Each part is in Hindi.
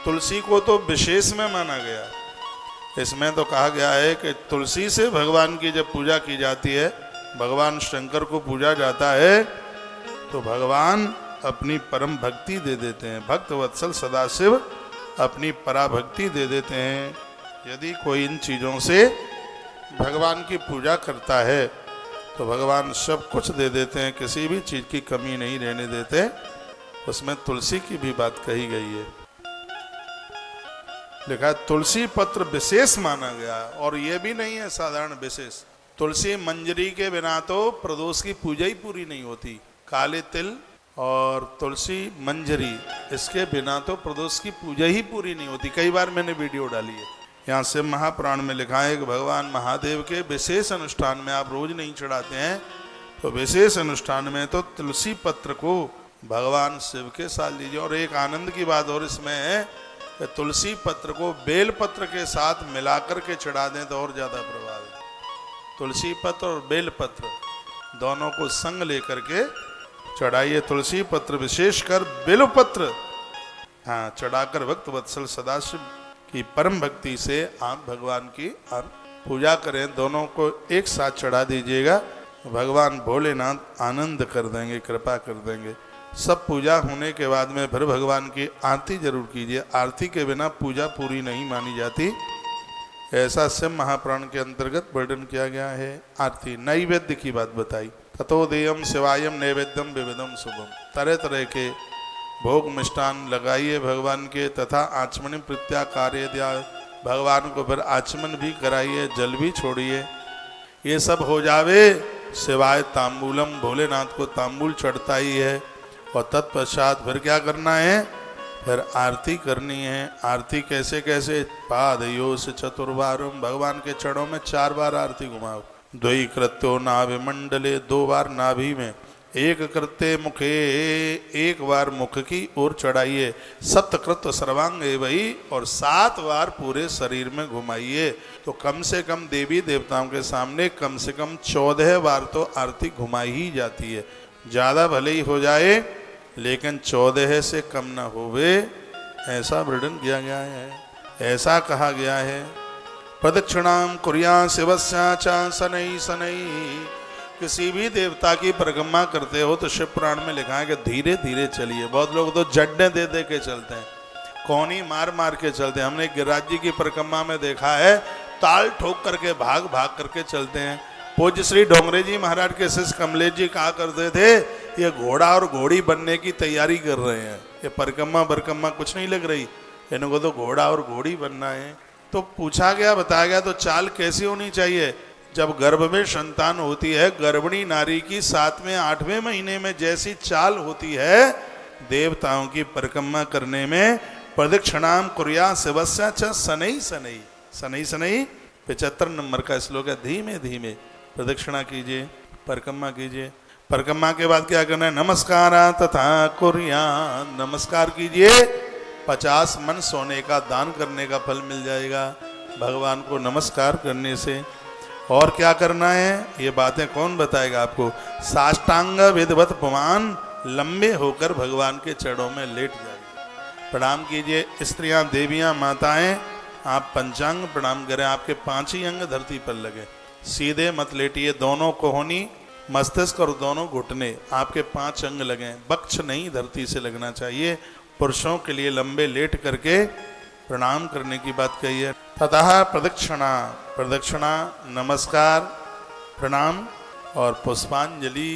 तुलसी को तो विशेष में माना गया। इसमें तो कहा गया है कि तुलसी से भगवान की जब पूजा की जाती है, भगवान शंकर को पूजा जाता है, तो भगवान अपनी परम भक्ति दे देते हैं। भक्त वत्सल सदाशिव अपनी पराभक्ति दे देते हैं। यदि कोई इन चीज़ों से भगवान की पूजा करता है तो भगवान सब कुछ दे देते हैं, किसी भी चीज़ की कमी नहीं रहने देते। उसमें तुलसी की भी बात कही गई है। लिखा है तुलसी पत्र विशेष माना गया, और ये भी नहीं है साधारण विशेष। तुलसी मंजरी के बिना तो प्रदोष की पूजा ही पूरी नहीं होती। काले तिल और तुलसी मंजरी, इसके बिना तो प्रदोष की पूजा ही पूरी नहीं होती। कई बार मैंने वीडियो डाली है। यहाँ से महापुराण में लिखा है कि भगवान महादेव के विशेष अनुष्ठान में, आप रोज नहीं चढ़ाते हैं तो विशेष अनुष्ठान में तो तुलसी पत्र को भगवान शिव के साथ लीजिए। और एक आनंद की बात और इसमें है कि तुलसी पत्र को बेल पत्र के साथ मिलाकर के चढ़ा दें तो और ज़्यादा प्रभाव है। तुलसी पत्र और बेल पत्र दोनों को संग लेकर के चढ़ाइए। तुलसी पत्र विशेषकर बेल पत्र हाँ चढ़ाकर भक्त वत्सल सदाशिव की परम भक्ति से आप भगवान की पूजा करें। दोनों को एक साथ चढ़ा दीजिएगा, भगवान भोलेनाथ आनंद कर देंगे, कृपा कर देंगे। सब पूजा होने के बाद में फिर भगवान की आरती जरूर कीजिए। आरती के बिना पूजा पूरी नहीं मानी जाती। ऐसा शिव महापुराण के अंतर्गत वर्णन किया गया है। आरती नैवेद्य की बात बताई। ततो देयम शिवायम नैवेद्यम विविधम शुभम, तरह तरह के भोग मिष्टान लगाइए भगवान के, तथा आचमन प्रत्या कार्य दिया, भगवान को फिर आचमन भी कराइए, जल भी छोड़िए। ये सब हो जावे सिवाय तांबूलम, भोलेनाथ को तांबूल चढ़ता ही है। और तत्पश्चात फिर क्या करना है, फिर आरती करनी है। आरती कैसे कैसे, पादयोस चतुर्वारम, भगवान के चरणों में 4 बार आरती घुमाओ। द्वि कृत्यो नाभि मंडले, 2 बार नाभि में, एक कृत्य मुखे, 1 बार मुख की ओर चढ़ाइए। सप्तकृत सर्वांगे वही, और 7 बार पूरे शरीर में घुमाइए। तो कम से कम देवी देवताओं के सामने कम से कम 14 बार तो आरती घुमाई ही जाती है। ज़्यादा भले ही हो जाए लेकिन 14 से कम ना होवे, ऐसा वर्णन किया गया है। ऐसा कहा गया है प्रदक्षिणाम कुर्या शिवस्या च शनै शनै। किसी भी देवता की परिक्रमा करते हो तो शिव पुराण में लिखा है कि धीरे धीरे चलिए। बहुत लोग तो जड्डे दे दे के चलते हैं, कौनी मार मार के चलते हैं। हमने गिरिराज जी की परिक्रमा में देखा है, ताल ठोक करके भाग भाग करके चलते हैं। पूज्य श्री डोंगरे जी महाराज के शिष्य कमलेश जी कहा करते थे, ये घोड़ा और घोड़ी बनने की तैयारी कर रहे हैं, ये परिक्रमा कुछ नहीं लग रही, इनको तो घोड़ा और घोड़ी बनना है। तो पूछा गया, बताया गया तो चाल कैसी होनी चाहिए। जब गर्भ में संतान होती है, गर्भिणी नारी की 7वें 8वें महीने में जैसी चाल होती है, देवताओं की परिक्रमा करने में प्रदक्षिणाम कुर्या शिवस्या च शनै शनै। शनै शनै 75 नंबर का श्लोक है। धीमे धीमे प्रदक्षिणा कीजिए, परिक्रमा कीजिए। परिक्रमा के बाद क्या करना है, नमस्कार तथा कुर्या, नमस्कार कीजिए। 50 मन सोने का दान करने का फल मिल जाएगा भगवान को नमस्कार करने से। और क्या करना है, ये बातें कौन बताएगा आपको। साष्टांग विधवत पुमान, लंबे होकर भगवान के चरणों में लेट जाइए, प्रणाम कीजिए। स्त्रियां, देवियां, माताएं, आप पंचांग प्रणाम करें। आपके 5 ही अंग धरती पर लगे, सीधे मत लेटिए। दोनों कोहनी, मस्तिष्क और दोनों घुटने, आपके 5 अंग लगे, वक्ष नहीं धरती से लगना चाहिए। पुरुषों के लिए लंबे लेट करके प्रणाम करने की बात कही है। ततः प्रदक्षिणा, प्रदक्षिणा, नमस्कार, प्रणाम और पुष्पांजलि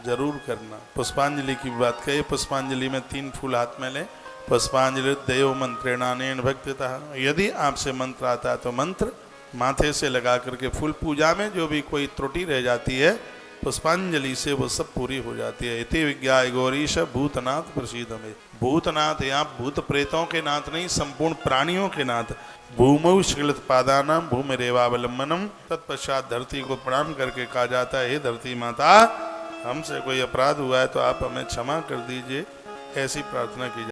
जरूर करना। पुष्पांजलि की बात कही। पुष्पांजलि में 3 फूल हाथ में लें। पुष्पांजलि देव मंत्रेणानेन भक्तितः, यदि आपसे मंत्र आता है तो मंत्र माथे से लगा करके फूल। पूजा में जो भी कोई त्रुटि रह जाती है पुष्पांजलि से वो सब पूरी हो जाती है। इति विज्ञाय गौरीश भूतनाथ प्रसीद में। भूतनाथ यहाँ भूत प्रेतों के नाथ नहीं, संपूर्ण प्राणियों के नाथ। भूमौ शिगलित पादानाम भूमि रेवावलंबनम। तत्पश्चात धरती को प्रणाम करके कहा जाता है, हे धरती माता, हमसे कोई अपराध हुआ है तो आप हमें क्षमा कर दीजिए, ऐसी प्रार्थना की जाए।